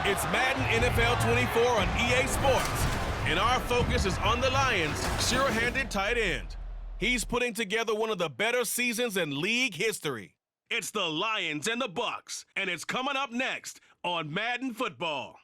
It's Madden NFL 24 on EA Sports, and our focus is on the Lions' sure-handed tight end. He's putting together one of the better seasons in league history. It's the Lions and the Bucs, and it's coming up next on Madden Football.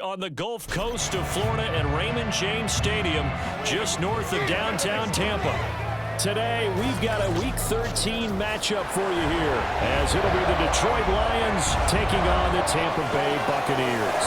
On the Gulf Coast of Florida at Raymond James Stadium, just north of downtown Tampa. Today, we've got a Week 13 matchup for you here, as it'll be the Detroit Lions taking on the Tampa Bay Buccaneers.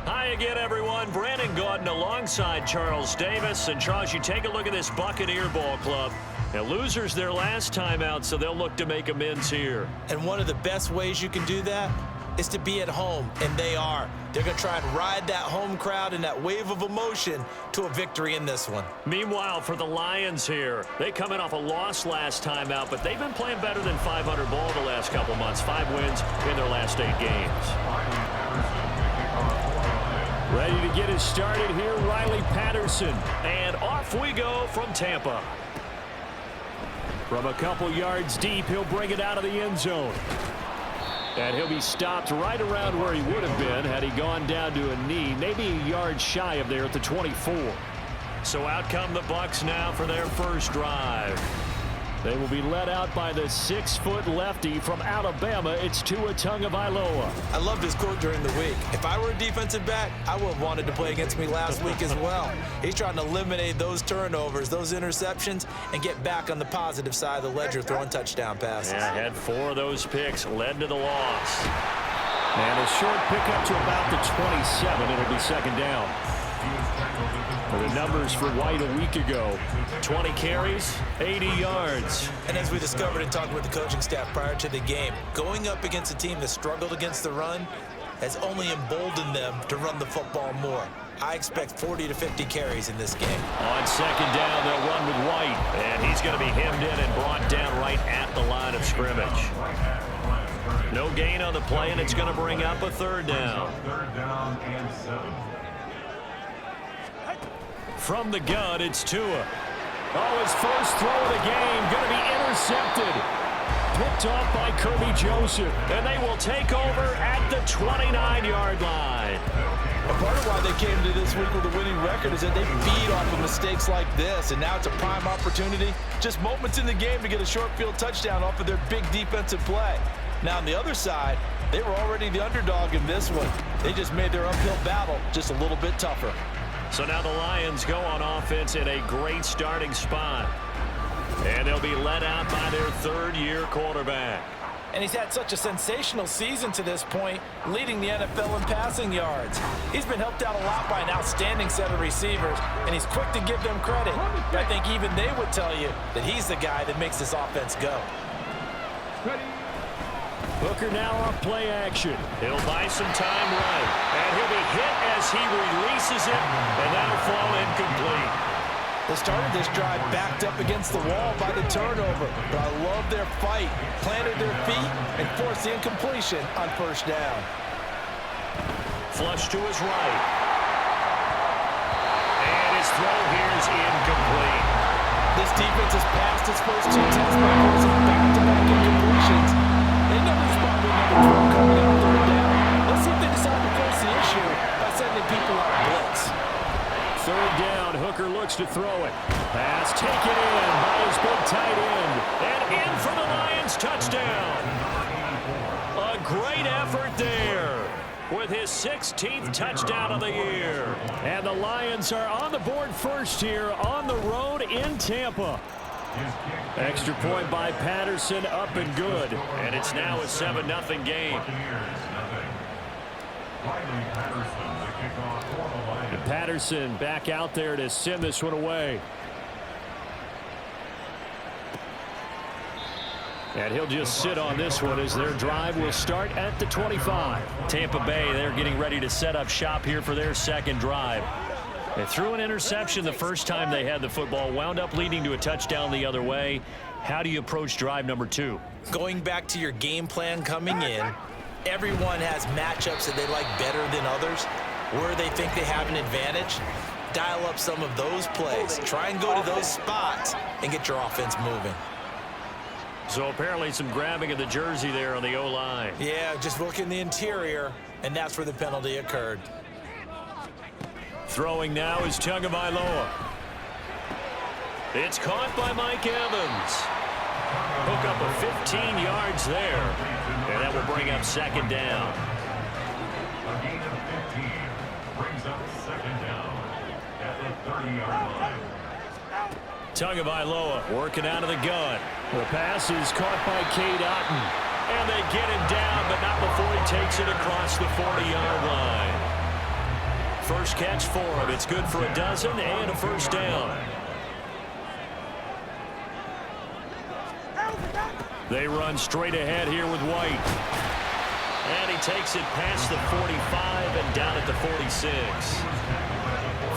Hi again, everyone. Brandon Gaudin alongside Charles Davis. And Charles, you take a look at this Buccaneer ball club. Now, losers their last time out, so they'll look to make amends here. And one of the best ways you can do that is to be at home, and they are. They're going to try and ride that home crowd and that wave of emotion to a victory in this one. Meanwhile, for the Lions here, they come in off a loss last time out, but they've been playing better than 500 ball the last couple months. 5 wins in their last 8 games. Ready to get us started here, Riley Patterson. And off we go from Tampa. From a couple yards deep, he'll bring it out of the end zone. And he'll be stopped right around where he would have been had he gone down to a knee, maybe a yard shy of there at the 24. So out come the Bucs now for their first drive. They will be led out by the 6-foot lefty from Alabama. It's Tua Tagovailoa. I loved his quote during the week. If I were a defensive back, I would have wanted to play against me last week as well. He's trying to eliminate those turnovers, those interceptions, and get back on the positive side of the ledger throwing touchdown passes. Yeah, had 4 of those picks, led to the loss. And a short pickup to about the 27. It'll be second down. The numbers for White a week ago: 20 carries, 80 yards. And as we discovered in talking with the coaching staff prior to the game, going up against a team that struggled against the run has only emboldened them to run the football more. I expect 40 to 50 carries in this game. On second down, they'll run with White, and he's going to be hemmed in and brought down right at the line of scrimmage. No gain on the play, and it's going to bring up a third down. From the gun, it's Tua. Oh, his first throw of the game, going to be intercepted. Picked off by Kirby Joseph, and they will take over at the 29-yard line. A part of why they came to this week with a winning record is that they feed off of mistakes like this, and now it's a prime opportunity. Just moments in the game to get a short field touchdown off of their big defensive play. Now, on the other side, they were already the underdog in this one. They just made their uphill battle just a little bit tougher. So now the Lions go on offense in a great starting spot. And they'll be led out by their third-year quarterback. And he's had such a sensational season to this point, leading the NFL in passing yards. He's been helped out a lot by an outstanding set of receivers, and he's quick to give them credit. But I think even they would tell you that he's the guy that makes this offense go. Hooker now off play action. He'll buy some time right. And he'll be hit as he releases it, and that'll fall incomplete. They started this drive backed up against the wall by the turnover, but I love their fight. Planted their feet and forced the incompletion on first down. Flush to his right. And his throw here is incomplete. This defense has passed its first 2 tests by forcing back-to-back incompletions. They know there's probably another throw coming on third down. Let's see if they decide to force the issue by sending people on blitz. Third down, Hooker looks to throw it. Pass taken in by his big tight end. And in for the Lions touchdown. A great effort there with his 16th touchdown of the year. And the Lions are on the board first here on the road in Tampa. Extra point by Patterson, up and good. And it's now a 7-0 game. And Patterson back out there to send this one away. And he'll just sit on this one as their drive will start at the 25. Tampa Bay, they're getting ready to set up shop here for their second drive. They threw an interception the first time they had the football, wound up leading to a touchdown the other way. How do you approach drive number 2? Going back to your game plan coming in, everyone has matchups that they like better than others, where they think they have an advantage. Dial up some of those plays. Try and go to those spots and get your offense moving. So apparently some grabbing of the jersey there on the O-line. Yeah, just look in the interior, and that's where the penalty occurred. Throwing now is Tagovailoa. It's caught by Mike Evans. Hook up a 15 yards there, and that will bring up second down. A gain of 15 brings up second down at the 30-yard line. Tagovailoa working out of the gun. The pass is caught by Cade Otton. And they get him down, but not before he takes it across the 40-yard line. First catch for him. It's good for a dozen and a first down. They run straight ahead here with White. And he takes it past the 45 and down at the 46.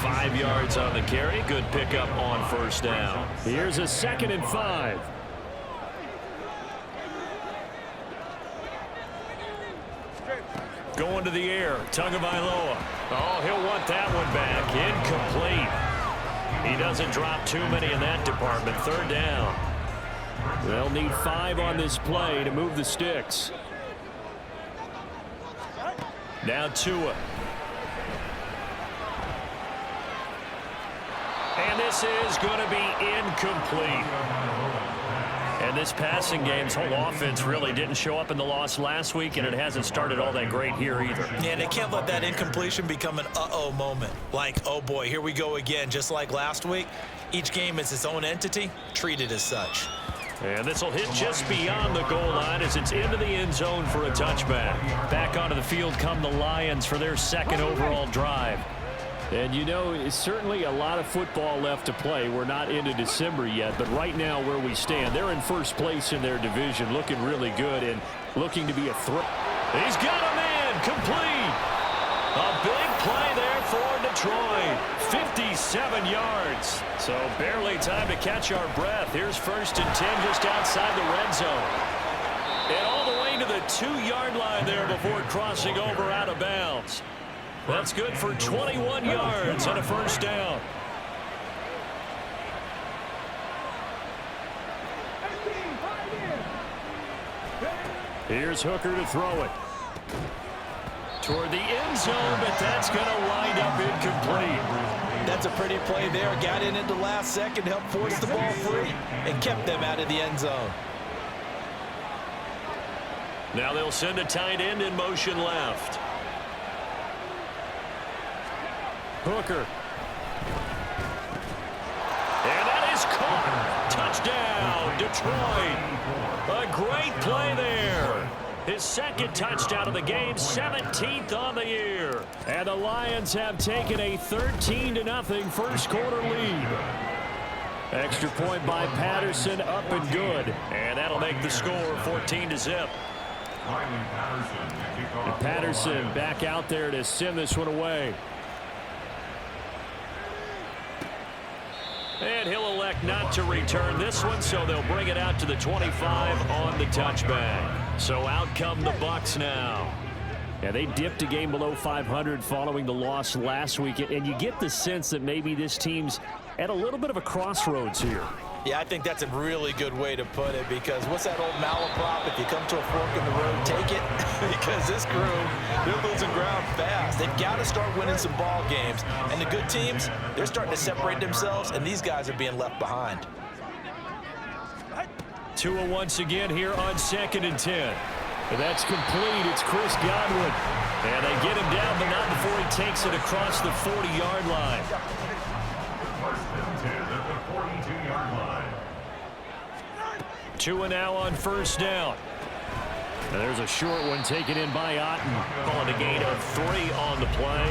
5 yards on the carry. Good pickup on first down. Here's a 2nd and 5. Going to the air. Tagovailoa. Oh, he'll want that one back. Incomplete. He doesn't drop too many in that department. Third down. They'll need 5 on this play to move the sticks. Now Tua. And this is going to be incomplete. And this passing game's whole offense really didn't show up in the loss last week, and it hasn't started all that great here either. Yeah, they can't let that incompletion become an uh-oh moment. Like, oh boy, here we go again. Just like last week, each game is its own entity, treated as such. And this will hit just beyond the goal line as it's into the end zone for a touchback. Back onto the field come the Lions for their second overall drive. And you know, it's certainly a lot of football left to play. We're not into December yet, but right now where we stand, they're in first place in their division, looking really good and looking to be a threat. He's got a man, complete. A big play there for Detroit. 57 yards. So barely time to catch our breath. Here's 1st and 10 just outside the red zone. And all the way to the 2-yard line there before crossing over out of bounds. That's good for 21 yards and a first down. Here's Hooker to throw it. Toward the end zone, but that's going to wind up incomplete. That's a pretty play there. Got in at the last second, helped force the ball free, and kept them out of the end zone. Now they'll send a tight end in motion left. Hooker. And that is caught. Touchdown, Detroit. A great play there. His second touchdown of the game, 17th on the year. And the Lions have taken a 13-0 first quarter lead. Extra point by Patterson, up and good. And that'll make the score 14-0. And Patterson back out there to send this one away. And he'll elect not to return this one, so they'll bring it out to the 25 on the touchback. So out come the Bucs now. Yeah, they dipped a game below 500 following the loss last week, and you get the sense that maybe this team's at a little bit of a crossroads here. Yeah, I think that's a really good way to put it, because what's that old malaprop? If you come to a fork in the road, take it. Because this crew, they're losing ground fast. They've got to start winning some ball games. And the good teams, they're starting to separate themselves, and these guys are being left behind. Tua once again here on 2nd and 10. And that's complete. It's Chris Godwin. And they get him down, but not before he takes it across the 40-yard line. First and 10 at the 42-yard line. Tua now on 1st down. And there's a short one taken in by Otten. Calling a gain of 3 on the play.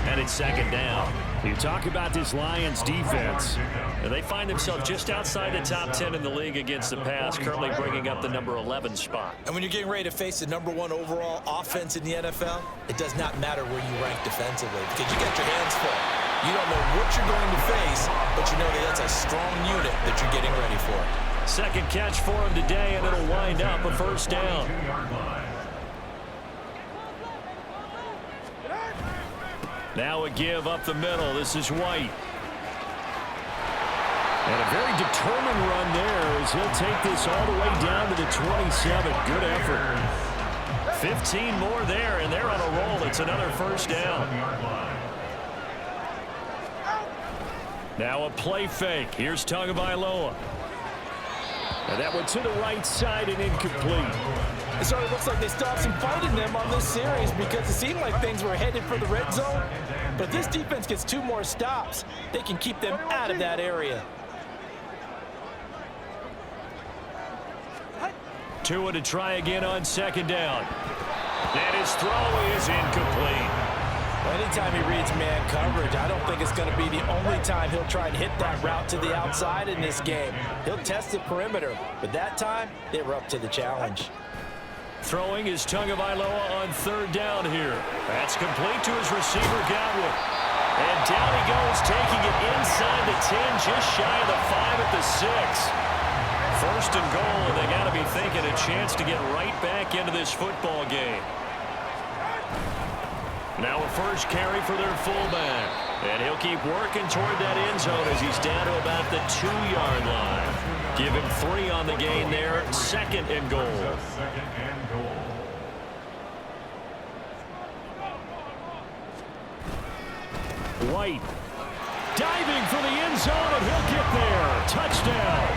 And it's 2nd down. You talk about this Lions defense. And they find themselves just outside the top 10 in the league against the pass, currently bringing up the number 11 spot. And when you're getting ready to face the number 1 overall offense in the NFL, it does not matter where you rank defensively, because you got your hands full. You don't know what you're going to face, but you know that that's a strong unit that you're getting ready for. Second catch for him today, and it'll wind up a 1st down. Now a give up the middle. This is White. And a very determined run there as he'll take this all the way down to the 27. Good effort. 15 more there, and they're on a roll. It's another 1st down. Now a play fake. Here's Tagovailoa. And that one to the right side and incomplete. It sort of looks like they still have some fight in them on this series, because it seemed like things were headed for the red zone. But this defense gets 2 more stops. They can keep them out of that area. Tua to try again on 2nd down. And his throw is incomplete. Anytime he reads man coverage, I don't think it's going to be the only time he'll try and hit that route to the outside in this game. He'll test the perimeter, but that time, they were up to the challenge. Throwing is Tagovailoa on 3rd down here. That's complete to his receiver, Godwin. And down he goes, taking it inside the 10, just shy of the 5 at the 6. 1st and goal, and they got to be thinking a chance to get right back into this football game. Now a 1st carry for their fullback. And he'll keep working toward that end zone as he's down to about the 2-yard line. Give him 3 on the gain there. 2nd and goal. White diving for the end zone, and he'll get there. Touchdown.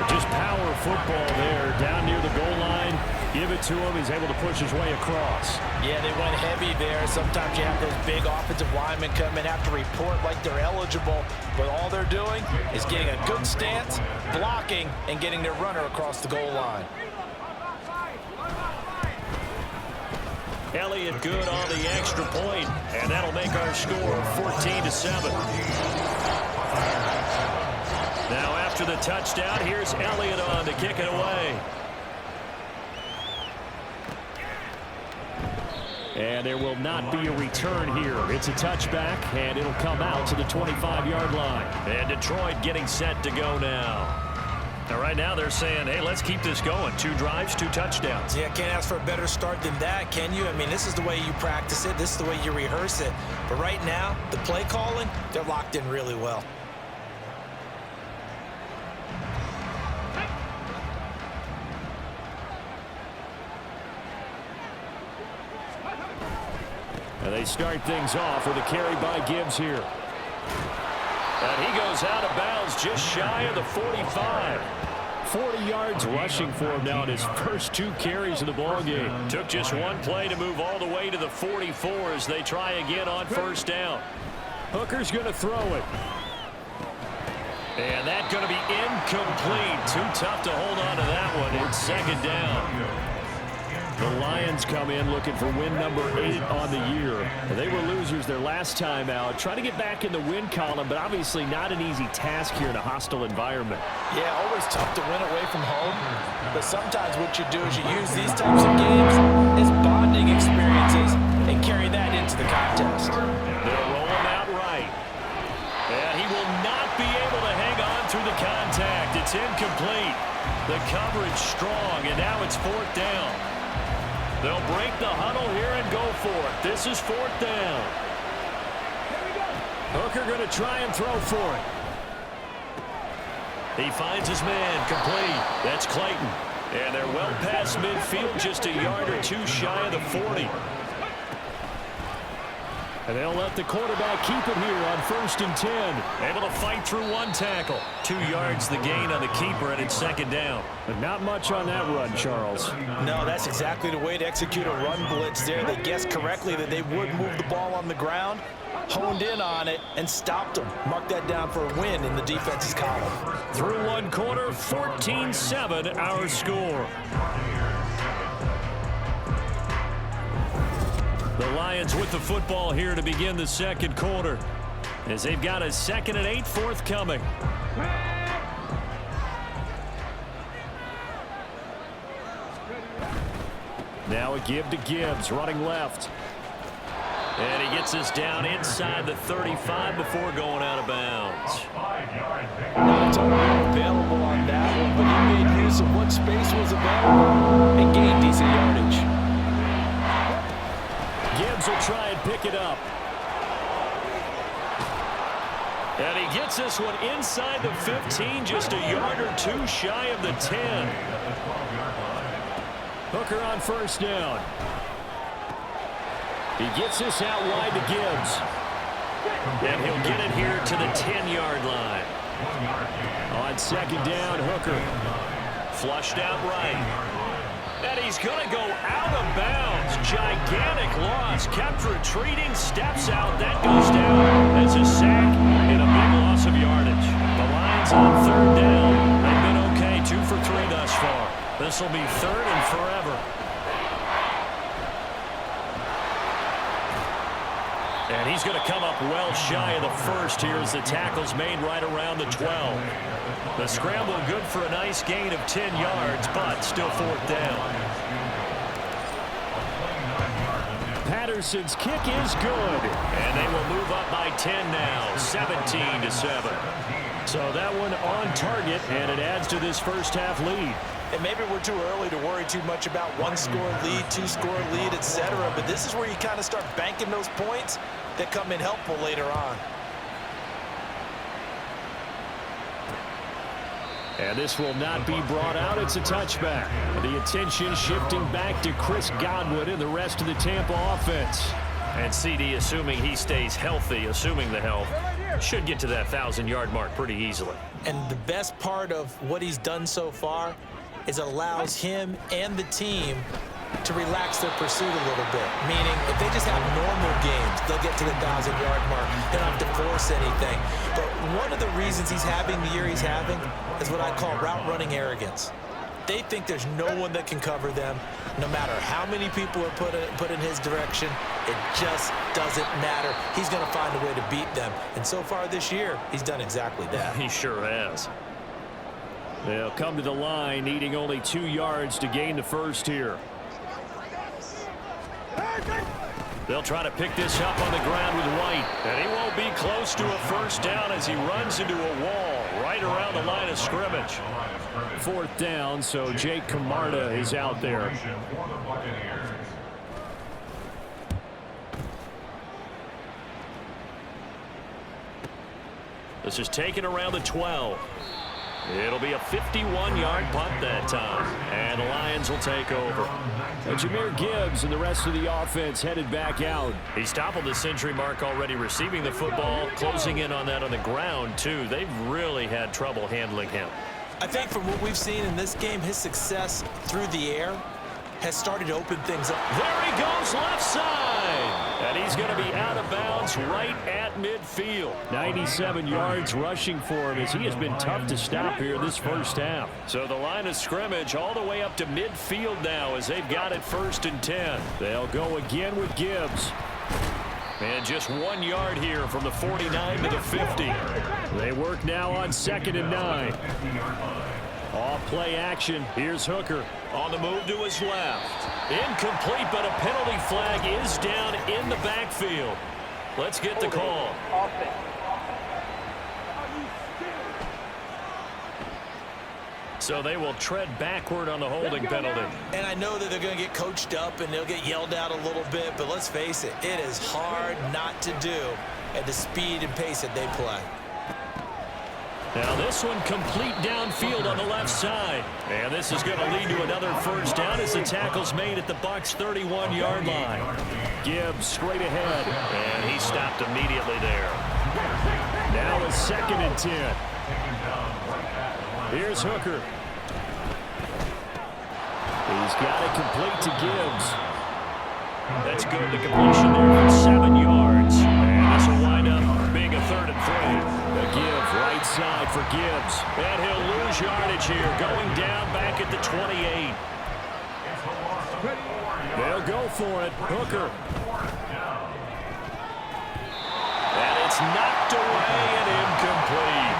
Just power football there down near the goal line. Give it to him. He's able to push his way across. Yeah, they went heavy there. Sometimes you have those big offensive linemen come in, have to report like they're eligible. But all they're doing is getting a good stance, blocking, and getting their runner across the goal line. Elliott good on the extra point, and that'll make our score 14-7. Now after the touchdown, here's Elliott on to kick it away. And there will not be a return here. It's a touchback, and it'll come out to the 25-yard line. And Detroit getting set to go now. Now, right now, they're saying, hey, let's keep this going. 2 drives, 2 touchdowns. Yeah, can't ask for a better start than that, can you? I mean, this is the way you practice it. This is the way you rehearse it. But right now, the play calling, they're locked in really well. And they start things off with a carry by Gibbs here. And he goes out of bounds just shy of the 45. 40 yards rushing for him now in his first 2 carries of the ballgame. Took just 1 play to move all the way to the 44 as they try again on 1st down. Hooker's going to throw it. And that's going to be incomplete. Too tough to hold on to that one. It's 2nd down. The Lions come in looking for win number 8 on the year. They were losers their last time out. Trying to get back in the win column, but obviously not an easy task here in a hostile environment. Yeah, always tough to win away from home. But sometimes what you do is you use these types of games as bonding experiences and carry that into the contest. They'll roll him out right. incomplete. The coverage strong, and now it's 4th down. They'll break the huddle here and go for it. This is 4th down. Hooker going to try and throw for it. He finds his man, complete. That's Clayton. And they're well past midfield, just a yard or two shy of the 40. And they'll let the quarterback keep it here on 1st and 10. Able to fight through one tackle. 2 yards the gain on the keeper, and it's 2nd down. But not much on that run, Charles. No, that's exactly the way to execute a run blitz there. They guessed correctly that they would move the ball on the ground, honed in on it, and stopped them. Mark that down for a win in the defense's column. Through one quarter, 14-7 our score. The Lions with the football here to begin the 2nd quarter, as they've got a 2nd and 8 forthcoming. Now a give to Gibbs, running left. And he gets us down inside the 35 before going out of bounds. No time available on that one, but he made use of what space was available and gained decent yardage. Gibbs will try and pick it up. And he gets this one inside the 15, just a yard or two shy of the 10. Hooker on 1st down. He gets this out wide to Gibbs. And he'll get it here to the 10-yard line. On 2nd down, Hooker. Flushed out right. And he's going to go out of bounds. Gigantic loss. Kept retreating. Steps out. That goes down. That's a sack and a big loss of yardage. The Lions on 3rd down. They've been okay. 2 for 3 thus far. This will be 3rd and forever. And he's going to come up well shy of the 1st here as the tackle's made right around the 12. The scramble good for a nice gain of 10 yards, but still 4th down. Patterson's kick is good. And they will move up by 10 now, 17-7. So that one on target, and it adds to this first half lead. And maybe we're too early to worry too much about 1-score lead, 2-score lead, etc. But this is where you kind of start banking those points that come in helpful later on. And this will not be brought out. It's a touchback. The attention shifting back to Chris Godwin and the rest of the Tampa offense. And CD, assuming he stays healthy, assuming the health, should get to that 1,000-yard mark pretty easily. And the best part of what he's done so far is allows him and the team to relax their pursuit a little bit. Meaning, if they just have normal games, they'll get to the 1,000-yard mark. They don't have to force anything. But one of the reasons he's having the year he's having is what I call route running arrogance. They think there's no one that can cover them. No matter how many people are put in his direction, it just doesn't matter. He's going to find a way to beat them. And so far this year, he's done exactly that. He sure has. They'll come to the line, needing only 2 yards to gain the first here. They'll try to pick this up on the ground with White. And he won't be close to a 1st down as he runs into a wall right around the line of scrimmage. 4th down, so Jake Camarda is out there. This is taken around the 12. It'll be a 51-yard punt that time, and the Lions will take over. And Jahmyr Gibbs and the rest of the offense headed back out. He's toppled the century mark already receiving the football, closing in on that on the ground, too. They've really had trouble handling him. I think from what we've seen in this game, his success through the air has started to open things up. There he goes, left side. And he's going to be out of bounds right at midfield. 97 yards rushing for him as he has been tough to stop here this first half. So the line of scrimmage all the way up to midfield now as they've got it 1st and 10. They'll go again with Gibbs. And just 1 yard here from the 49 to the 50. They work now on 2nd and 9. Off play action. Here's Hooker on the move to his left. Incomplete, but a penalty flag is down in the backfield. Let's get the call. So they will tread backward on the holding penalty. And I know that they're going to get coached up and they'll get yelled at a little bit, but let's face it, it is hard not to do at the speed and pace that they play. Now this one complete downfield on the left side. And this is going to lead to another first down as the tackle's made at the Bucs 31-yard line. Gibbs straight ahead, and he stopped immediately there. Now a 2nd and 10. Here's Hooker. He's got it complete to Gibbs. That's good. The completion there for 7 yards. And this will wind up being a 3rd and 3. A give right side for Gibbs. And he'll lose yardage here. Going down back at the 28. They'll go for it. Hooker. And it's knocked away and incomplete.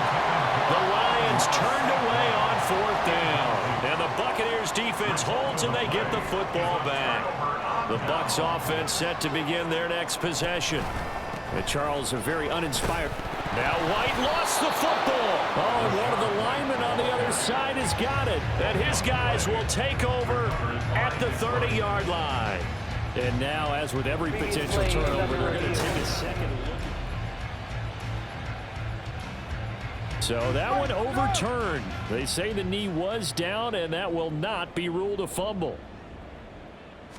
The Lions turned away on 4th down. And the Buccaneers defense holds and they get the football back. The Bucs offense set to begin their next possession. And Charles, a very uninspired. Now White lost the football. Oh, one of the linemen on the other side has got it. And his guys will take over at the 30-yard line. And now, as with every potential turnover, they're going to take a second look. So that one overturned. They say the knee was down, and that will not be ruled a fumble.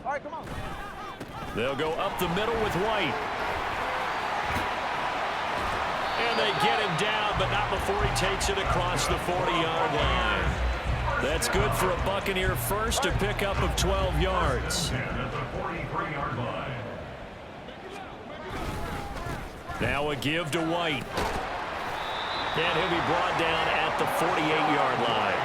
All right, come on. They'll go up the middle with White. And they get him down, but not before he takes it across the 40-yard line. That's good for a Buccaneer first, a pickup of 12 yards. Now a give to White. And he'll be brought down at the 48-yard line.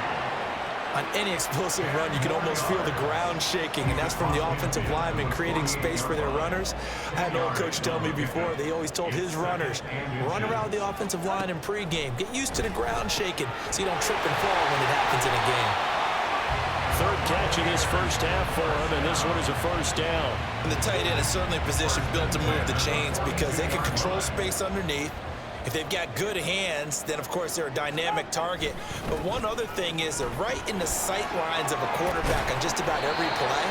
On any explosive run, you can almost feel the ground shaking, and that's from the offensive linemen creating space for their runners. I had an old coach tell me before, they always told his runners, run around the offensive line in pregame. Get used to the ground shaking so you don't trip and fall when it happens in a game. 3rd catch of this first half for him, and this one is a first down. And the tight end is certainly a position built to move the chains because they can control space underneath. If they've got good hands, then of course they're a dynamic target. But one other thing is they're right in the sight lines of a quarterback on just about every play.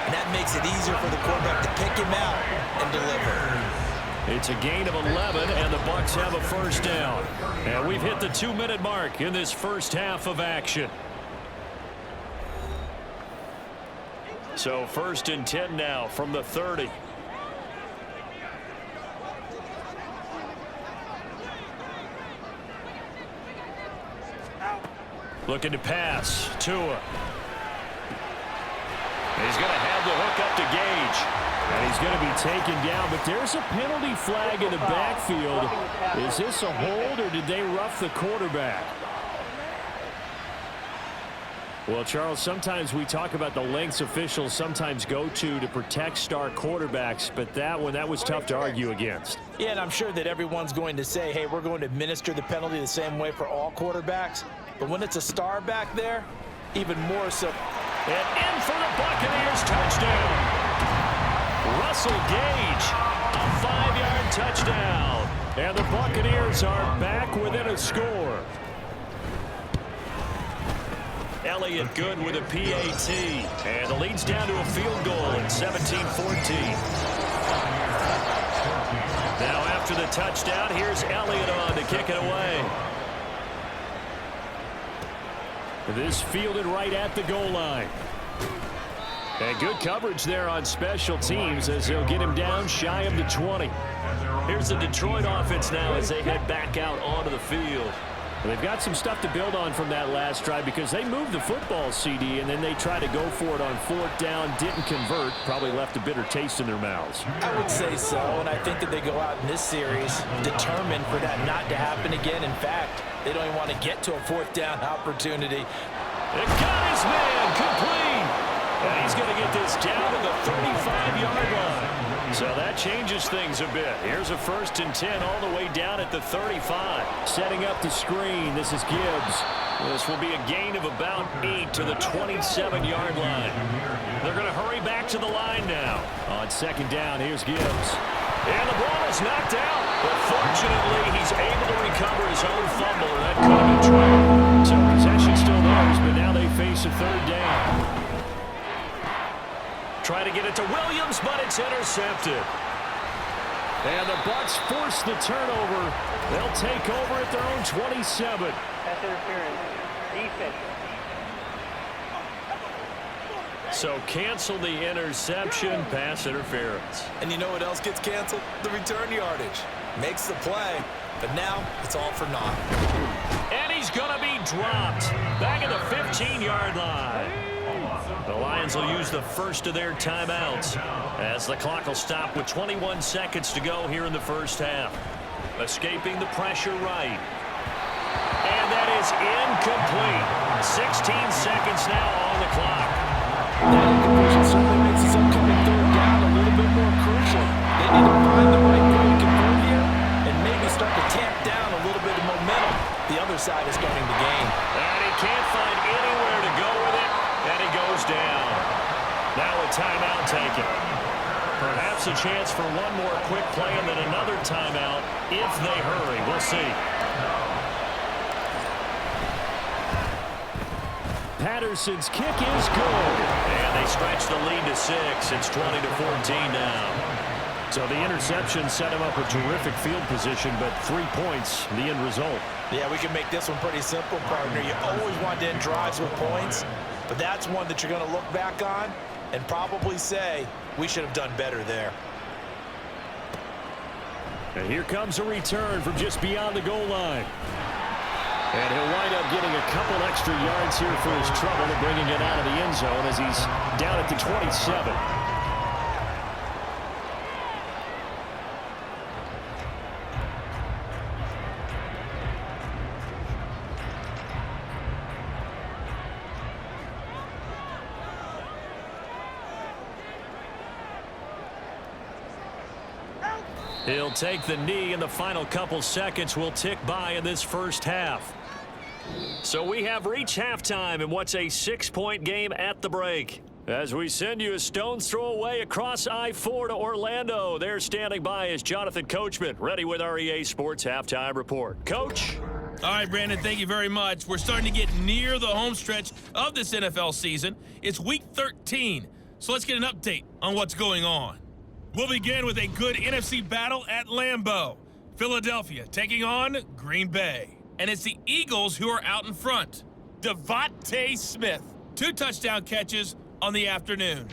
And that makes it easier for the quarterback to pick him out and deliver. It's a gain of 11, and the Bucs have a first down. And we've hit the 2-minute mark in this first half of action. So 1st and 10 now from the 30. Looking to pass. Tua. He's going to have the hook up to Gage. And he's going to be taken down. But there's a penalty flag in the backfield. Is this a hold or did they rough the quarterback? Well, Charles, sometimes we talk about the lengths officials sometimes go to protect star quarterbacks, but that was tough to argue against. Yeah, and I'm sure that everyone's going to say, hey, we're going to administer the penalty the same way for all quarterbacks. But when it's a star back there, even more so. And in for the Buccaneers, touchdown. Russell Gage, a 5-yard touchdown. And the Buccaneers are back within a score. Elliott good with a PAT. And the lead's down to a field goal at 17-14. Now after the touchdown, here's Elliott on to kick it away. This fielded right at the goal line. And good coverage there on special teams as they'll get him down shy of the 20. Here's the Detroit offense now as they head back out onto the field. Well, they've got some stuff to build on from that last drive because they moved the football, CD, and then they tried to go for it on 4th down, didn't convert, probably left a bitter taste in their mouths. I would say so, and I think that they go out in this series determined for that not to happen again. In fact, they don't even want to get to a 4th down opportunity. It got his man complete. And he's going to get this down to the 35-yard line. So that changes things a bit. Here's a 1st and 10 all the way down at the 35. Setting up the screen. This is Gibbs. This will be a gain of about 8 to the 27-yard line. They're going to hurry back to the line now. On 2nd down, here's Gibbs. And the ball is knocked out. But fortunately, he's able to recover his own fumble. That could have been trouble. So possession still theirs, but now Try to get it to Williams, but it's intercepted. And the Bucs force the turnover. They'll take over at their own 27. Pass interference. Defense. So cancel the interception, pass interference. And you know what else gets canceled? The return yardage. Makes the play, but now it's all for naught. And he's going to be dropped. Back at the 15-yard line. The Lions will use the first of their timeouts as the clock will stop with 21 seconds to go here in the first half. Escaping the pressure right. And that is incomplete. 16 seconds now on the clock. That incompletion certainly makes this upcoming third down a little bit more crucial. They need to find the right play to convert here and maybe start to tamp down a little bit of momentum. The other side is starting to gain. And he can't find anywhere to go with it. And he goes down. Now a timeout taken. Perhaps a chance for one more quick play and then another timeout if they hurry. We'll see. Patterson's kick is good. And they stretch the lead to 6. It's 20-14 now. So the interception set him up a terrific field position, but 3 points, the end result. Yeah, we can make this one pretty simple, partner. You always want to end drives with points, but that's one that you're going to look back on and probably say, we should have done better there. And here comes a return from just beyond the goal line. And he'll wind up getting a couple extra yards here for his trouble and bringing it out of the end zone as he's down at the 27. He'll take the knee, and the final couple seconds will tick by in this first half. So we have reached halftime in what's a 6-point game at the break. As we send you a stone's throw away across I-4 to Orlando, there standing by is Jonathan Coachman, ready with our EA Sports Halftime Report. Coach? All right, Brandon, thank you very much. We're starting to get near the home stretch of this NFL season. It's Week 13, so let's get an update on what's going on. We'll begin with a good NFC battle at Lambeau. Philadelphia taking on Green Bay. And it's the Eagles who are out in front. Devontae Smith, 2 touchdown catches on the afternoon.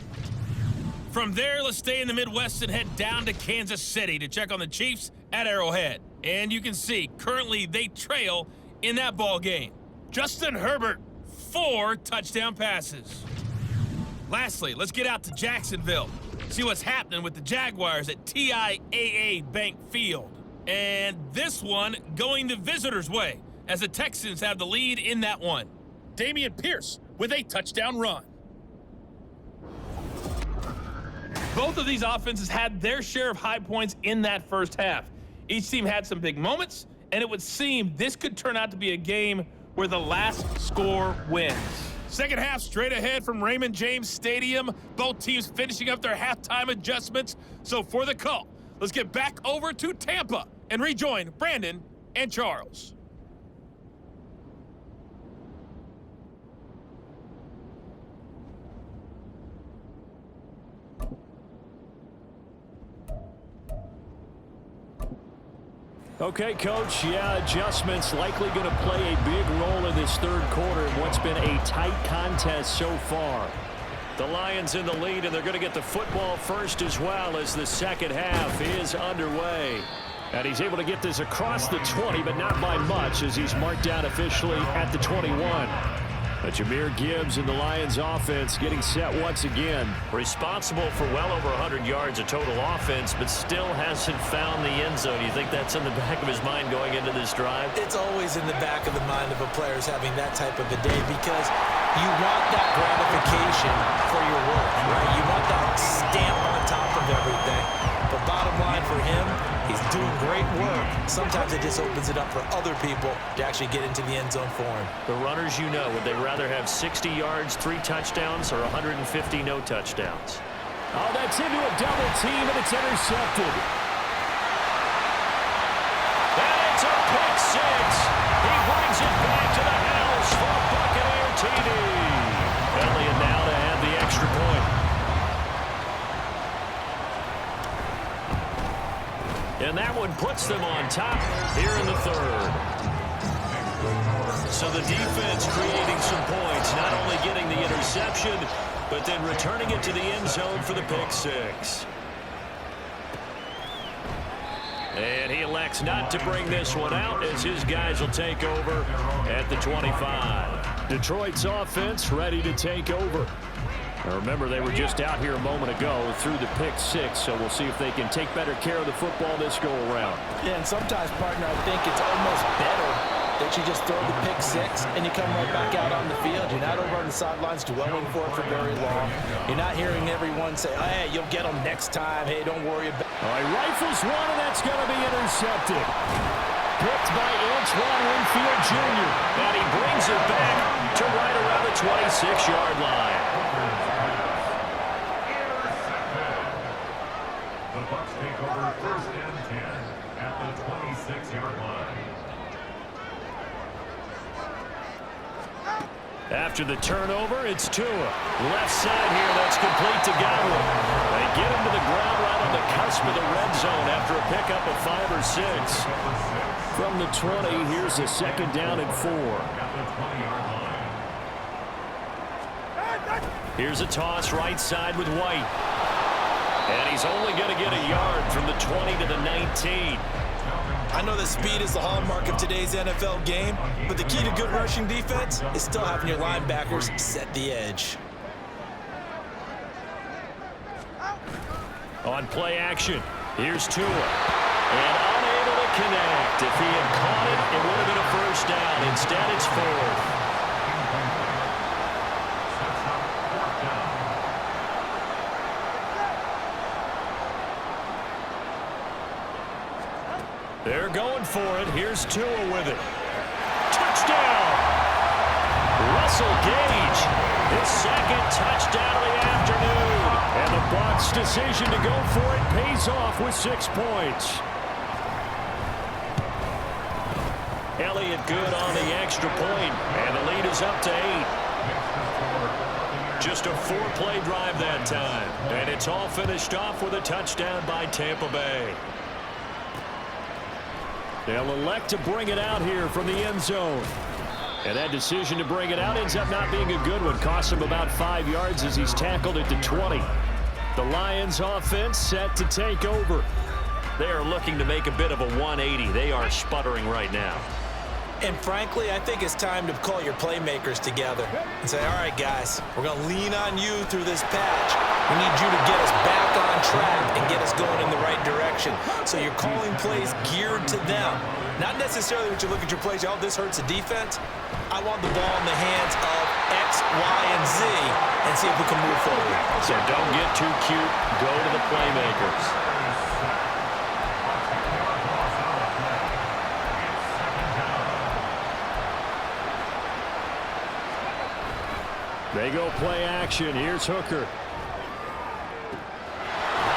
From there, let's stay in the Midwest and head down to Kansas City to check on the Chiefs at Arrowhead. And you can see, currently they trail in that ball game. Justin Herbert, 4 touchdown passes. Lastly, let's get out to Jacksonville. See what's happening with the Jaguars at TIAA Bank Field. And this one going the visitors' way as the Texans have the lead in that one. Dameon Pierce with a touchdown run. Both of these offenses had their share of high points in that first half. Each team had some big moments, and it would seem this could turn out to be a game where the last score wins. Second half straight ahead from Raymond James Stadium. Both teams finishing up their halftime adjustments. So for the call, let's get back over to Tampa and rejoin Brandon and Charles. Okay, Coach, yeah, adjustments likely going to play a big role in this third quarter in what's been a tight contest so far. The Lions in the lead, and they're going to get the football first as well as the second half is underway. And he's able to get this across the 20, but not by much as he's marked down officially at the 21. But Jahmyr Gibbs and the Lions offense getting set once again. Responsible for well over 100 yards of total offense, but still hasn't found the end zone. You think that's in the back of his mind going into this drive? It's always in the back of the mind of a player having that type of a day because you want that gratification for your work, right? You want that stamp on top of everything. But bottom line for him, he's doing great work. Sometimes it just opens it up for other people to actually get into the end zone for him. The runners, you know, would they rather have 60 yards, 3 touchdowns, or 150 no touchdowns? Oh, that's into a double team, and it's intercepted. And it's a pick 6. He brings it back to the house for Buccaneer TD. Elliott now to have the extra point. And that one puts them on top here in the third. So the defense creating some points, not only getting the interception, but then returning it to the end zone for the pick six. And he elects not to bring this one out as his guys will take over at the 25. Detroit's offense ready to take over. Now remember, they were just out here a moment ago through the pick six, so we'll see if they can take better care of the football this go-around. Yeah, and sometimes, partner, I think it's almost better that you just throw the pick six and you come right back out on the field. You're not over on the sidelines dwelling for it for very long. You're not hearing everyone say, hey, you'll get them next time. Hey, don't worry about it. All right, rifles one, and that's going to be intercepted. Picked by Antoine Winfield Jr. And he brings it back to right around the 26-yard line. The Bucs take over first and 10 at the 26-yard line. After the turnover, it's Tua. Left side here, that's complete to Godwin. They get him to the ground right on the cusp of the red zone after a pickup of 5 or 6. From the 20, here's a second down and 4. Here's a toss right side with White. And he's only going to get a yard from the 20 to the 19. I know that speed is the hallmark of today's NFL game, but the key to good rushing defense is still having your linebackers set the edge. On play action, here's Tua. And unable to connect. If he had caught it, it would have been a first down. Instead, it's 4th. They're going for it. Here's Tua with it. Touchdown! Russell Gage, his second touchdown of the afternoon. And the Bucs' decision to go for it pays off with 6 points. Elliott good on the extra point, and the lead is up to 8. Just a 4-play drive that time. And it's all finished off with a touchdown by Tampa Bay. They'll elect to bring it out here from the end zone. And that decision to bring it out ends up not being a good one. Costs him about 5 yards as he's tackled at the 20. The Lions offense set to take over. They are looking to make a bit of a 180. They are sputtering right now. And frankly, I think it's time to call your playmakers together and say, all right, guys, we're going to lean on you through this patch. We need you to get us back on track and get us going in the right direction. So you're calling plays geared to them. Not necessarily that you look at your plays, oh, this hurts the defense. I want the ball in the hands of X, Y, and Z and see if we can move forward. So don't get too cute. Go to the playmakers. They go play action. Here's Hooker.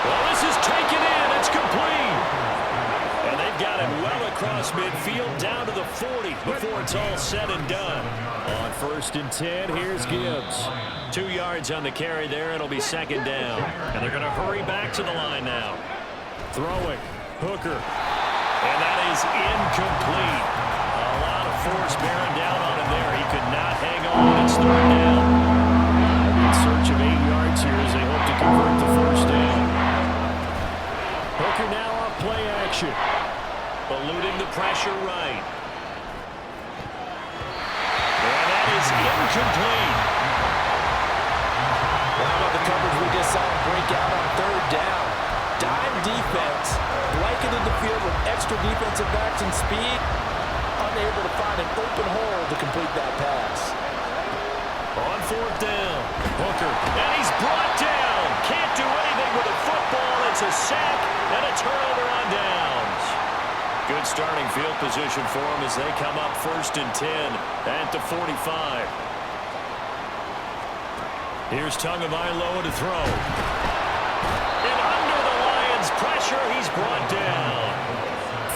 Well, this is taken in. It's complete. And they've got it well across midfield down to the 40 before it's all said and done. On 1st and 10, here's Gibbs. 2 yards on the carry there. It'll be second down. And they're going to hurry back to the line now. Throwing. Hooker. And that is incomplete. A lot of force bearing down on him there. He could not hang on. It's 3rd down. In search of 8 yards here as they hope to convert the first down. Hooker now off play action. Eluding the pressure right. And that is incomplete. How about the coverage we just saw break out on 3rd down? Dime defense, blanketed the field with extra defensive backs and speed, unable to find an open hole to complete that pass. On 4th down, Hooker, and he's brought down. Can't do anything with the football. It's a sack and a turnover on downs. Good starting field position for him as they come up 1st and 10 at the 45. Here's Tagovailoa to throw. And under the Lions' pressure, he's brought down.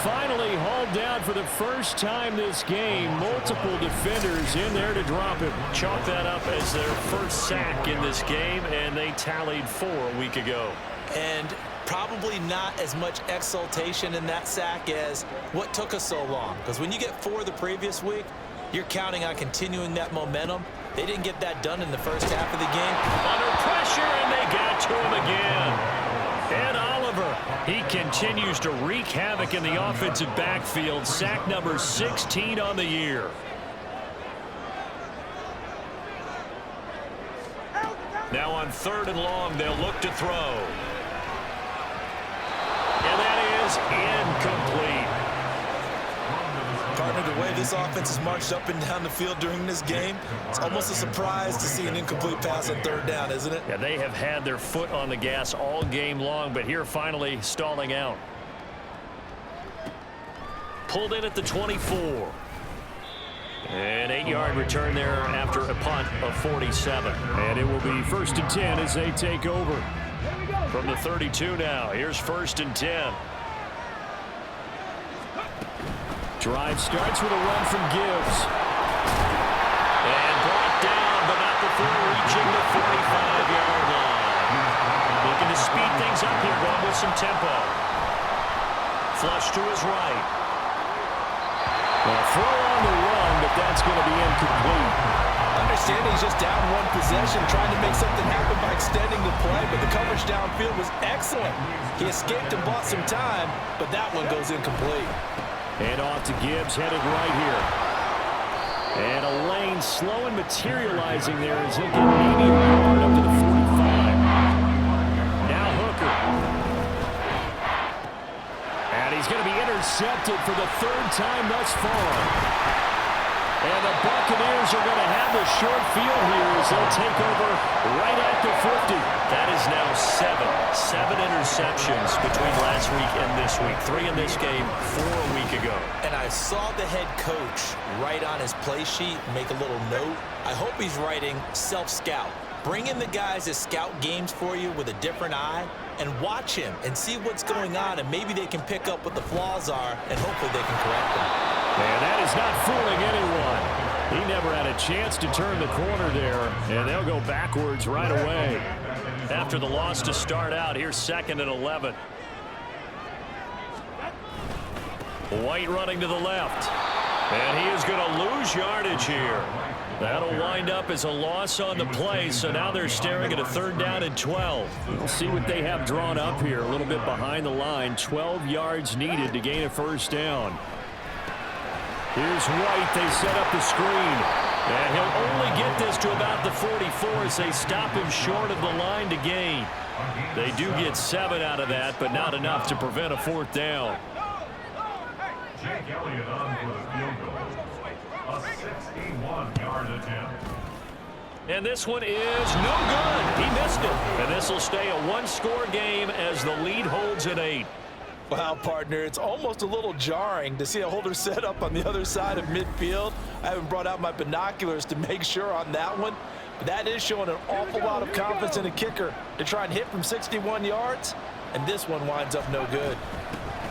Finally hauled down for the first time this game. Multiple defenders in there to drop him. Chalk that up as their first sack in this game, and they tallied 4 a week ago. And probably not as much exultation in that sack as what took us so long. Because when you get 4 the previous week, you're counting on continuing that momentum. They didn't get that done in the first half of the game. Under pressure, and they got to him again. And Oliver, he continues to wreak havoc in the offensive backfield. Sack number 16 on the year. Now on 3rd and long, they'll look to throw. And that is incomplete. Partner, the way this offense has marched up and down the field during this game, it's almost a surprise to see an incomplete pass on 3rd down, isn't it? Yeah, they have had their foot on the gas all game long, but here finally stalling out. Pulled in at the 24. An 8-yard return there after a punt of 47. And it will be 1st and 10 as they take over. From the 32 now, here's 1st and 10. Drive starts with a run from Gibbs. And brought down, but not before reaching the 45-yard line. Looking to speed things up here, going with some tempo. Flush to his right. Well, throw on the run, but that's going to be incomplete. Understanding he's just down 1 possession, trying to make something happen by extending the play, but the coverage downfield was excellent. He escaped and bought some time, but that one goes incomplete. And off to Gibbs, headed right here. And a lane slow and materializing there as he'll get maybe around up to the 45. Now Hooker. And he's going to be intercepted for the 3rd time thus far. And the Buccaneers are going to have the short field here as they'll take over right at the 50. That is now 7 interceptions between last week and this week. 3 in this game, 4 a week ago. And I saw the head coach write on his play sheet, make a little note. I hope he's writing self-scout. Bring in the guys that scout games for you with a different eye and watch him and see what's going on, and maybe they can pick up what the flaws are, and hopefully they can correct them. And that is not fooling anyone. He never had a chance to turn the corner there, and they'll go backwards right away. After the loss to start out, here's 2nd and 11. White running to the left. And he is going to lose yardage here. That'll wind up as a loss on the play, so now they're staring at a 3rd down and 12. We'll see what they have drawn up here, a little bit behind the line. 12 yards needed to gain a 1st down. Here's White. They set up the screen. And he'll only get this to about the 44 as they stop him short of the line to gain. They do get 7 out of that, but not enough to prevent a 4th down. Jake Elliott on for the field goal. A 61-yard attempt. And this one is no good. He missed it. And this will stay a 1-score game as the lead holds at 8. Wow, partner, it's almost a little jarring to see a holder set up on the other side of midfield. I haven't brought out my binoculars to make sure on that one, but that is showing an awful lot of confidence in a kicker to try and hit from 61 yards, and this one winds up no good.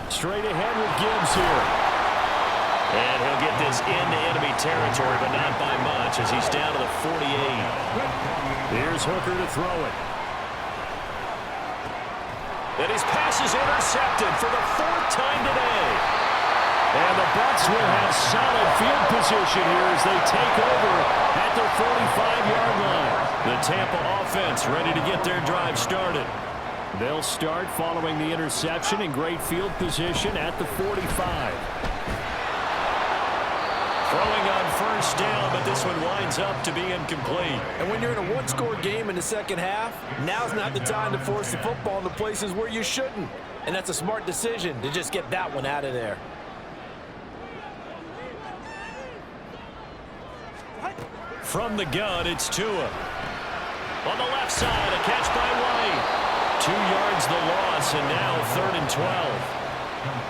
Straight ahead with Gibbs here. And he'll get this into enemy territory, but not by much as he's down to the 48. Here's Hooker to throw it. And his pass is intercepted for the 4th time today. And the Bucs will have solid field position here as they take over at their 45-yard line. The Tampa offense ready to get their drive started. They'll start following the interception in great field position at the 45. Throwing on 1st down, but this one winds up to be incomplete. And when you're in a 1-score game in the 2nd half, now's not the time to force the football in the places where you shouldn't. And that's a smart decision to just get that one out of there. From the gun, it's Tua. On the left side, a catch by White. 2 yards the loss, and now 3rd and 12.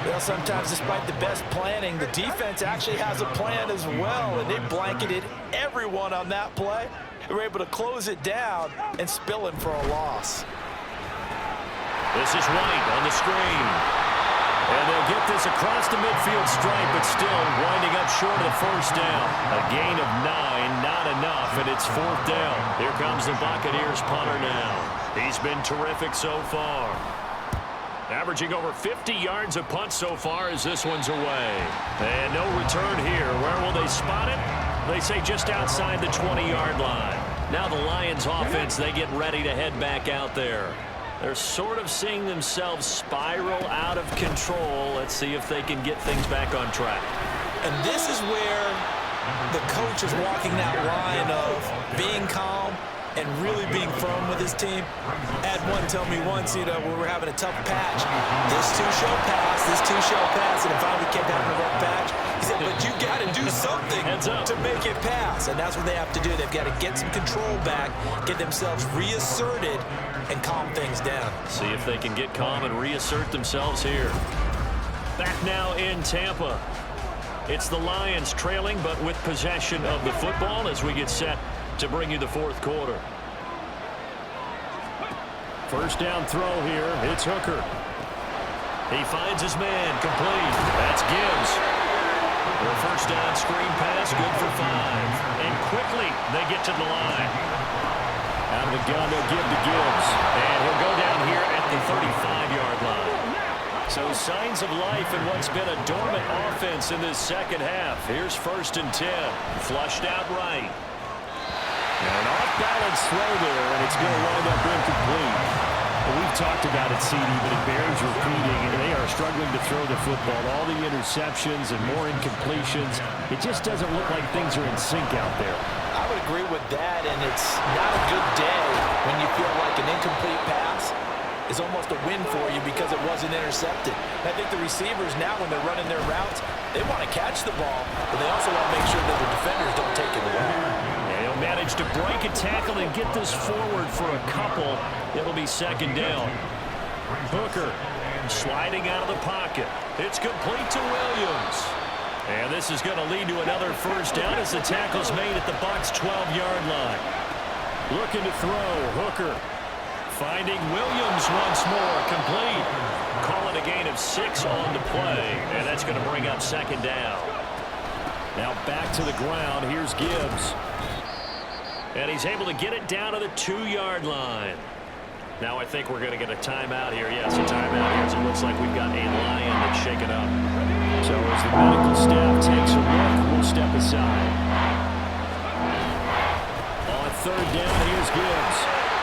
Well, sometimes despite the best planning, the defense actually has a plan as well, and they blanketed everyone on that play. They were able to close it down and spill him for a loss. This is White on the screen. And they'll get this across the midfield stripe, but still winding up short of the 1st down. A gain of 9, not enough, and it's 4th down. Here comes the Buccaneers punter now. He's been terrific so far. Averaging over 50 yards a punt so far as this one's away. And no return here. Where will they spot it? They say just outside the 20-yard line. Now the Lions offense, they get ready to head back out there. They're sort of seeing themselves spiral out of control. Let's see if they can get things back on track. And this is where the coach is walking that line of being calm and really being firm with his team. I had one tell me once, when we were having a tough patch, this two shall pass, and if I kept having a rough patch, he said, but you got to do something to make it pass, and that's what they have to do. They've got to get some control back, get themselves reasserted, and calm things down. See if they can get calm and reassert themselves here. Back now in Tampa. It's the Lions trailing, but with possession of the football as we get set to bring you the fourth quarter. First down throw here. It's Hooker. He finds his man. Complete. That's Gibbs. The first down screen pass. Good for 5. And quickly they get to the line. Out of the gun, they'll give to Gibbs. And he'll go down here at the 35-yard line. So signs of life in what's been a dormant offense in this second half. Here's 1st and 10. Flushed out right. An off-balance throw there, and it's going to wind up incomplete. Well, we've talked about it, CD, but it bears repeating. And they are struggling to throw the football. All the interceptions and more incompletions. It just doesn't look like things are in sync out there. I would agree with that, and it's not a good day when you feel like an incomplete pass is almost a win for you because it wasn't intercepted. And I think the receivers now, when they're running their routes, they want to catch the ball, but they also want to make sure that the defenders don't take it away. They'll manage to break a tackle and get this forward for a couple. It'll be 2nd down. Hooker sliding out of the pocket. It's complete to Williams. And this is going to lead to another first down as the tackle's made at the Bucs 12-yard line. Looking to throw. Hooker finding Williams once more. Complete. Call it a gain of 6 on the play. And that's going to bring up 2nd down. Now back to the ground. Here's Gibbs. And he's able to get it down to the 2-yard line. Now I think we're going to get a timeout here. Yes, a timeout here as it looks like we've got a Lion that's shaken up. So as the medical staff takes a look, we'll step aside. On 3rd down, here's Gibbs.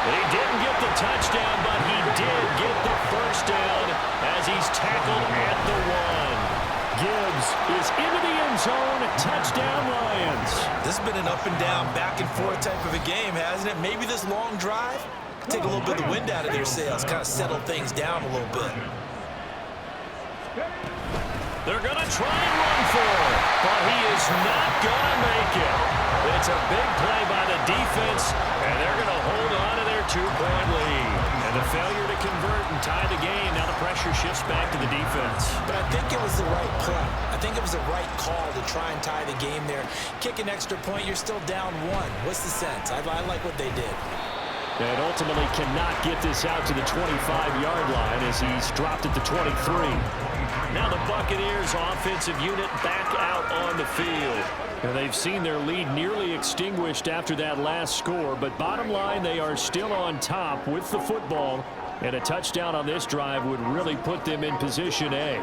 He didn't get the touchdown, but he did get the first down as he's tackled at the 1. Gibbs is into the end zone. Touchdown, Lions. This has been an up and down, back and forth type of a game, hasn't it? Maybe this long drive take a little bit of the wind out of their sails, kind of settle things down a little bit. They're going to try and run for it, but he is not going to make it. It's a big play by the defense, and they're going to hold on to their 2-point lead. And the failure to convert and tie the game, now the pressure shifts back to the defense. But I think it was the right play. I think it was the right call to try and tie the game there. Kick an extra point, you're still down 1. What's the sense? I like what they did. And ultimately cannot get this out to the 25-yard line as he's dropped at the 23. Now the Buccaneers offensive unit back out on the field. And they've seen their lead nearly extinguished after that last score. But bottom line, they are still on top with the football. And a touchdown on this drive would really put them in position A.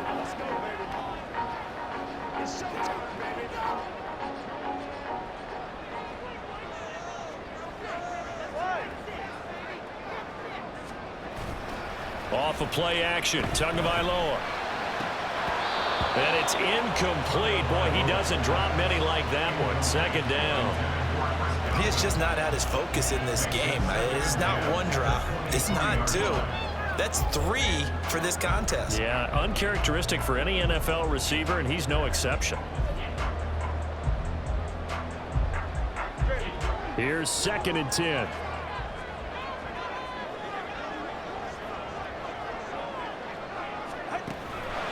Off of play action, Tagovailoa. And it's incomplete. Boy, he doesn't drop many like that one. 2nd down. He has just not had his focus in this game. It's not 1 drop. It's not 2. That's 3 for this contest. Yeah, uncharacteristic for any NFL receiver, and he's no exception. Here's 2nd and 10.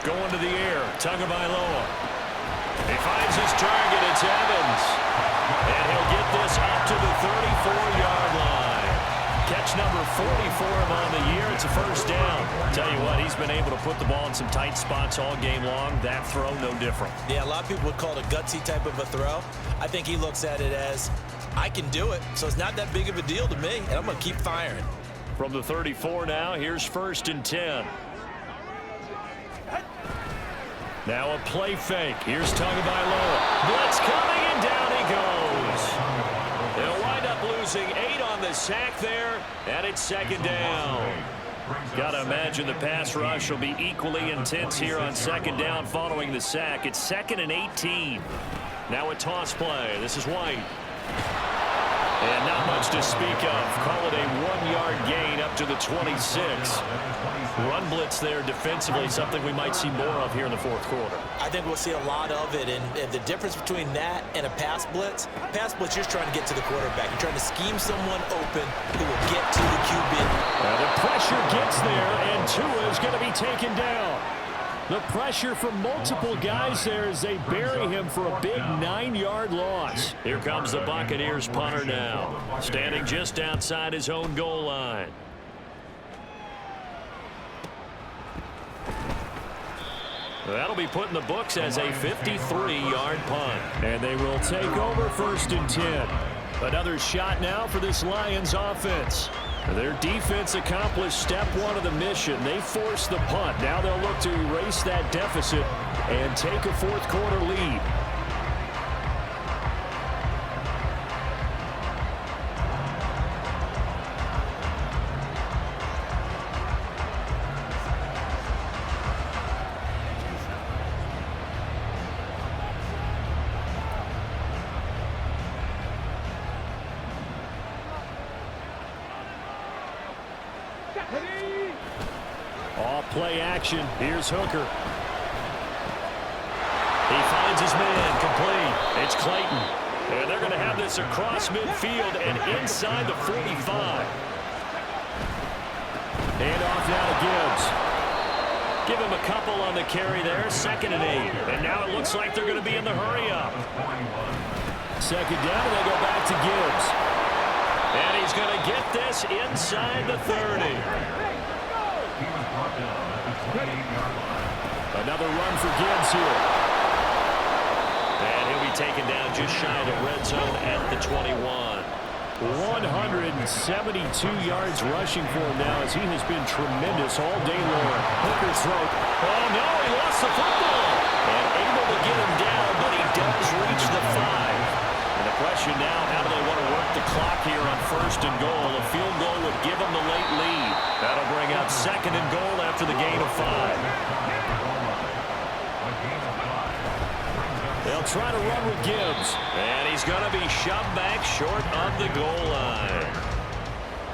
Going to the air, Tagovailoa. He finds his target, it's Evans. And he'll get this up to the 34-yard line. Catch number 40 for him on the year. It's a first down. Tell you what, he's been able to put the ball in some tight spots all game long. That throw, no different. Yeah, a lot of people would call it a gutsy type of a throw. I think he looks at it as, I can do it, so it's not that big of a deal to me, and I'm going to keep firing. From the 34 now, here's 1st and 10. Now a play fake. Here's Tagovailoa. Blitz coming, and down he goes. They'll wind up losing 8 on the sack there, and it's second down. Got to imagine the pass rush will be equally intense here on second down following the sack. It's 2nd and 18. Now a toss play. This is White. And not much to speak of. Call it a 1-yard gain up to the 26. Run blitz there defensively, something we might see more of here in the fourth quarter. I think we'll see a lot of it, and the difference between that and a pass blitz, you're just trying to get to the quarterback. You're trying to scheme someone open who will get to the QB. The pressure gets there, and Tua is going to be taken down. The pressure from multiple guys there as they bury him for a big 9-yard loss. Here comes the Buccaneers punter now, standing just outside his own goal line. That'll be put in the books as a 53-yard punt. And they will take over 1st and 10. Another shot now for this Lions offense. Their defense accomplished step 1 of the mission. They forced the punt. Now they'll look to erase that deficit and take a fourth quarter lead. Play action. Here's Hooker. He finds his man complete. It's Clayton. And they're going to have this across midfield and inside the 45. And off now to Gibbs. Give him a couple on the carry there. 2nd and 8. And now it looks like they're going to be in the hurry up. Second down, and they go back to Gibbs. And he's going to get this inside the 30. Another run for Gibbs here. And he'll be taken down just shy of the red zone at the 21. 172 yards rushing for him now as he has been tremendous all day long. Hooker's throw. Oh, no, he lost the football. And able to get him down, but he does reach the 5. And the question now, how do they want to work the clock here on 1st and goal? A field goal would give them the late lead. That'll bring out 2nd and goal after the gain of 5. They'll try to run with Gibbs. And he's going to be shoved back short of the goal line.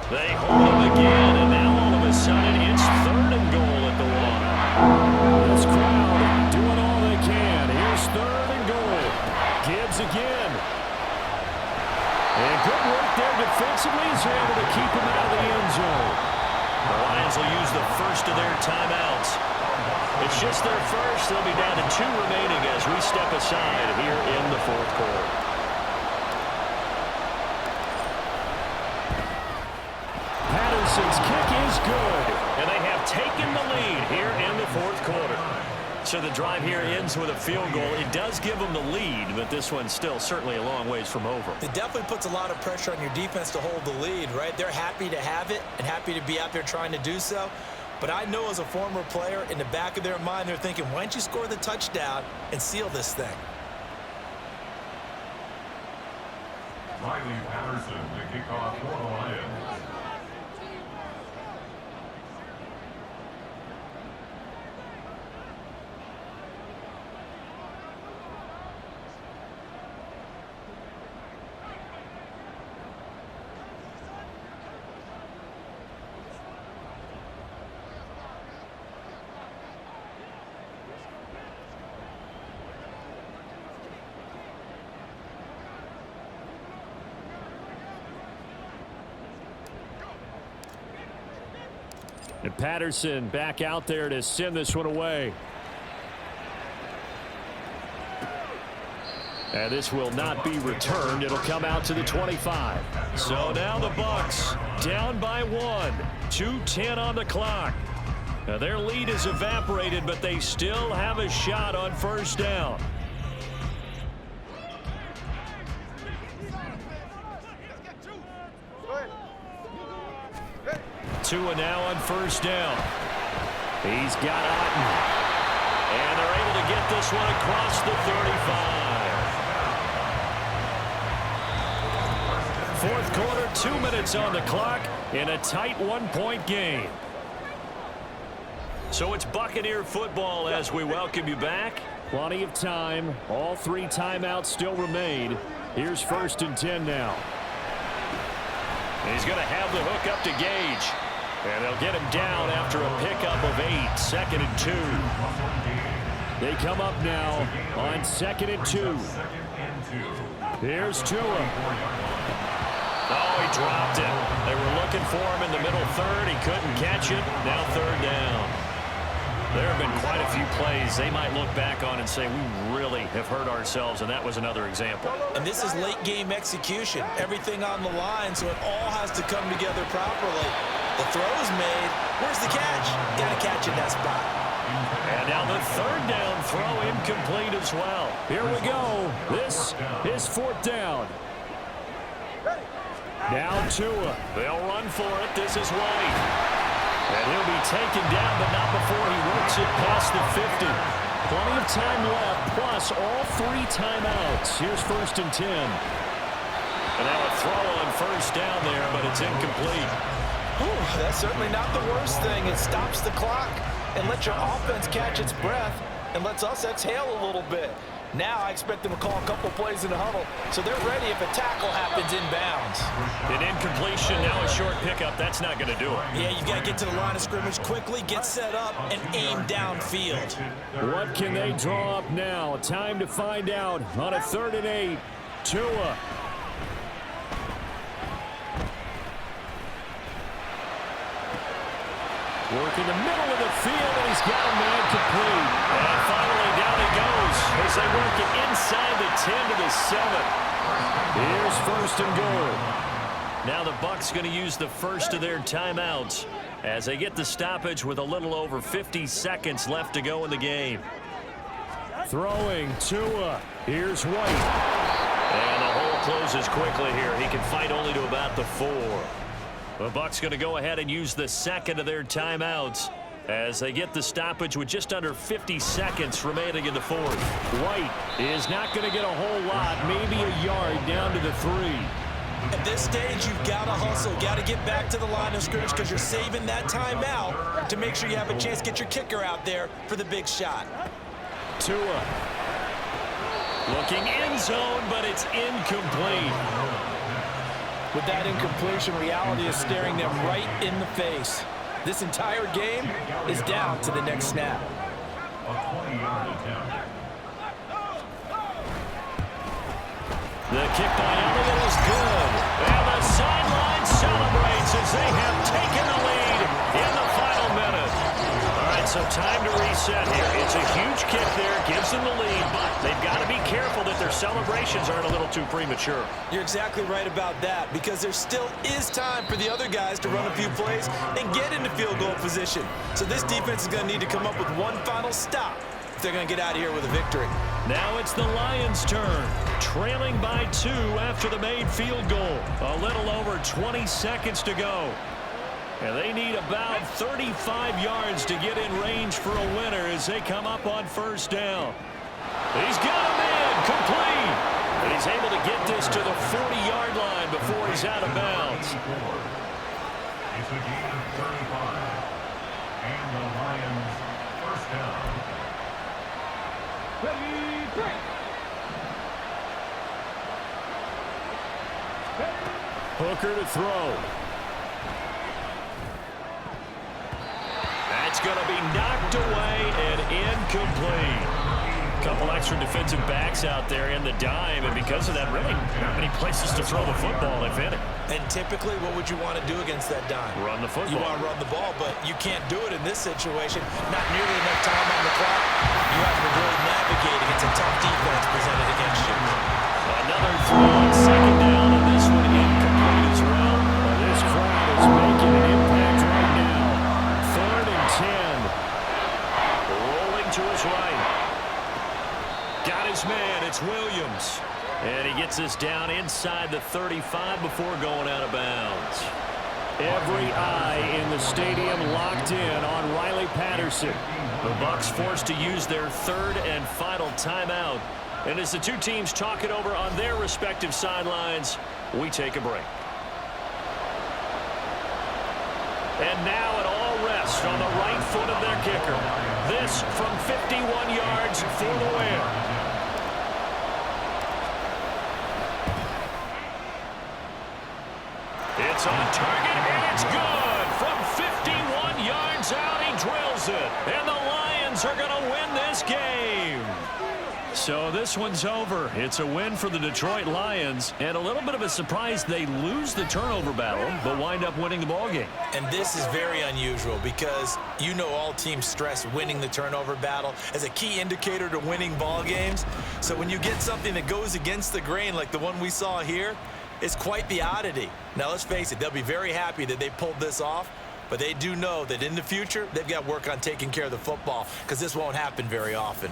They hold him again, and now all of a sudden it's 3rd and goal at the 1. This crowd doing all they can. Here's 3rd and goal. Gibbs again. And good work there defensively as they're able to keep him out of the end zone. The Lions will use the first of their timeouts. It's just their first. They'll be down to 2 remaining as we step aside here in the fourth quarter. Patterson's kick is good. And they have taken the lead here in the fourth quarter. So the drive here ends with a field goal. It does give them the lead, but this one's still certainly a long ways from over. It definitely puts a lot of pressure on your defense to hold the lead, right? They're happy to have it and happy to be out there trying to do so. But I know as a former player, in the back of their mind, they're thinking, why don't you score the touchdown and seal this thing? Riley Patterson to kick off for the Lions. And Patterson back out there to send this one away. And this will not be returned. It'll come out to the 25. So now the Bucs down by 1. 2:10 on the clock. Now their lead is evaporated, but they still have a shot on first down. Tua now on first down. He's got Otten. And they're able to get this one across the 35. Fourth quarter, 2 minutes on the clock in a tight one-point game. So it's Buccaneer football as we welcome you back. Plenty of time. All 3 timeouts still remain. Here's 1st and 10 now. He's going to have the hook up to Gage. And they'll get him down after a pickup of 8. 2nd and 2. They come up now on 2nd and 2. Here's Tua. Oh, he dropped it. They were looking for him in the middle third. He couldn't catch it. Now 3rd down. There have been quite a few plays they might look back on and say, we really have hurt ourselves, and that was another example. And this is late-game execution. Everything on the line, so it all has to come together properly. The throw's made. Where's the catch? Got to catch in that spot. And now the 3rd down throw incomplete as well. Here we go. This is 4th down. Now Tua. They'll run for it. This is White. And he'll be taken down, but not before he works it past the 50. Plenty of time left, plus all 3 timeouts. Here's 1st and 10. And now a throw on 1st down there, but it's incomplete. Whew, that's certainly not the worst thing. It stops the clock and lets your offense catch its breath and lets us exhale a little bit. Now I expect them to call a couple plays in the huddle, so they're ready if a tackle happens inbounds. An incompletion, now a short pickup. That's not going to do it. Yeah, you've got to get to the line of scrimmage quickly, get set up, and aim downfield. What can they draw up now? Time to find out on a 3rd and 8. Tua. Work in the middle of the field, and he's got a man complete. And finally, down he goes as they work it inside the 10 to the 7. Here's 1st and goal. Now the Bucs going to use the first of their timeouts as they get the stoppage with a little over 50 seconds left to go in the game. Throwing Tua. Here's White. And the hole closes quickly here. He can fight only to about the 4. The Bucs going to go ahead and use the 2nd of their timeouts as they get the stoppage with just under 50 seconds remaining in the 4th. White is not going to get a whole lot, maybe a yard down to the 3. At this stage, you've got to hustle, got to get back to the line of scrimmage because you're saving that timeout to make sure you have a chance to get your kicker out there for the big shot. Tua. Looking end zone, but it's incomplete. With that incompletion, reality is staring them right in the face. This entire game is down to the next snap. A 20-yard attempt. The kick by Elliott is good. And the sideline celebrates as they have taken the lead in the final minute. All right, so time to reset here. It's a huge kick there, gives them the lead, but they've got to be careful that their celebrations aren't a little too premature. You're exactly right about that because there still is time for the other guys to run a few plays and get into field goal position. So this defense is going to need to come up with one final stop if they're going to get out of here with a victory. Now it's the Lions' turn, trailing by 2 after the made field goal. A little over 20 seconds to go. And they need about 35 yards to get in range for a winner as they come up on 1st down. He's got a man complete. And he's able to get this to the 40-yard line before he's out of bounds. It's a gain of 35. And the Lions 1st down. Hooker to throw. That's going to be knocked away and incomplete. A couple extra defensive backs out there in the dime, and because of that, really not many places to throw the football, if any. And typically, what would you want to do against that dime? Run the football. You want to run the ball, but you can't do it in this situation. Not nearly enough time on the clock. You have to really navigate against a tough defense presented against you. Another throw on 2nd down, and this one incomplete as well. This crowd is making an impact right now. 3rd and 10. Rolling to his right. Got his man. It's Williams. And he gets this down inside the 35 before going out of bounds. Every eye in the stadium locked in on Riley Patterson. The Bucs forced to use their third and final timeout. And as the two teams talk it over on their respective sidelines, we take a break. And now it all rests on the right foot of their kicker. This from 51 yards for the win. It's on target, and it's good. From 51 yards out, he drills it. And the Lions are going to win this game. So this one's over. It's a win for the Detroit Lions, and a little bit of a surprise they lose the turnover battle, but wind up winning the ballgame. And this is very unusual because you know all teams stress winning the turnover battle as a key indicator to winning ball games. So when you get something that goes against the grain like the one we saw here, it's quite the oddity. Now let's face it, they'll be very happy that they pulled this off, but they do know that in the future they've got work on taking care of the football because this won't happen very often.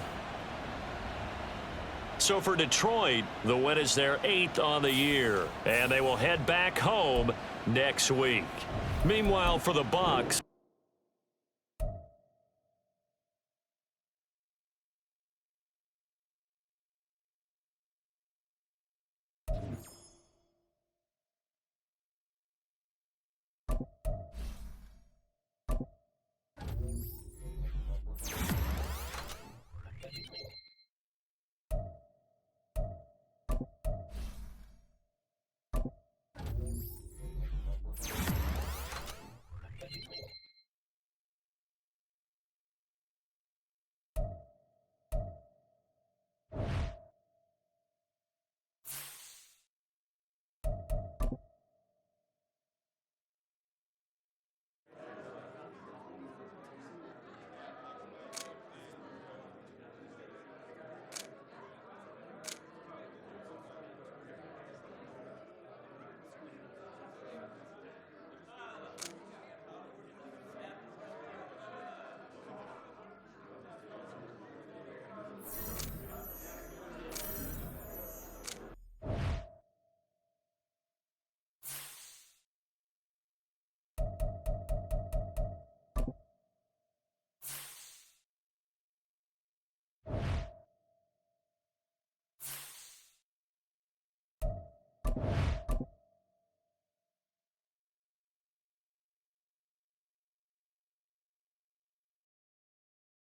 So for Detroit, the win is their 8th on the year, and they will head back home next week. Meanwhile, for the Bucs,